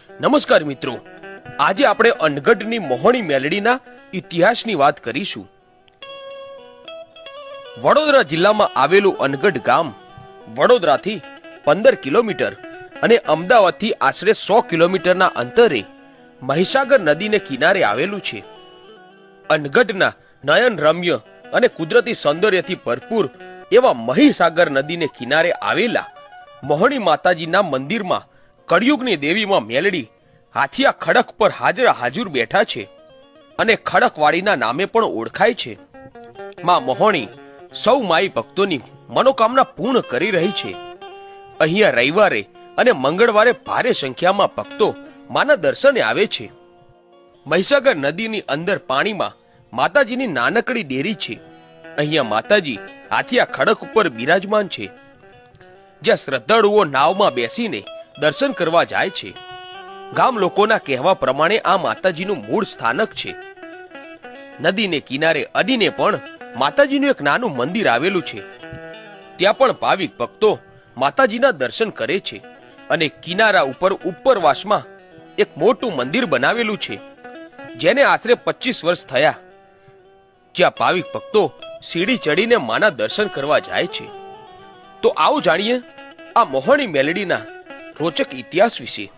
નમસ્કાર મિત્રો, આજે આપણે અનગઢની મોહણી મેલડીના ઇતિહાસની વાત કરીશું. વડોદરા જિલ્લામાં આવેલું અનગઢ ગામ વડોદરાથી 15 કિલોમીટર અને અમદાવાદથી આશરે 100 કિલોમીટરના અંતરે મહીસાગર નદીને કિનારે આવેલું છે. અનગઢના નયન રમ્ય અને કુદરતી સૌંદર્યથી ભરપૂર એવા મહીસાગર નદીને કિનારે આવેલા મોહણી માતાજીના મંદિરમાં કળિયુગની દેવીમાં મેલડી હાથિયા ખડક પર હાજર બેઠા છે અને ખડકવાડીના નામે પણ ઓળખાય છે. માં મોહણી સૌ માઈ ભક્તોની મનોકામના પૂર્ણ કરી રહી છે. અહીંયા રવિવારે અને મંગળવારે ભારે સંખ્યામાં ભક્તો માના દર્શને આવે છે. મહીસાગર નદીની અંદર પાણીમાં માતાજીની નાનકડી ડેરી છે. અહીંયા માતાજી હાથિયા ખડક ઉપર બિરાજમાન છે, જ્યાં શ્રદ્ધાળુઓ નાવમાં બેસીને દર્શન કરવા જાય છે. ગામ લોકોના કહેવા પ્રમાણે આ માતાજીનું મૂળ સ્થાનક છે. નદીને કિનારે અડીને પણ માતાજીનું એક નાનું મંદિર આવેલું છે. ત્યાં પણ ભાવિક ભક્તો માતાજીના દર્શન કરે છે અને કિનારા ઉપર ઉપરવાસમાં એક મોટું મંદિર બનાવેલું છે, જેને આશરે 25 વર્ષ થયા, જ્યાં ભાવિક ભક્તો સીડી ચડીને માના દર્શન કરવા જાય છે. તો આવો જાણીએ આ મોહણી મેલડીના રોચક ઇતિહાસ વિશે.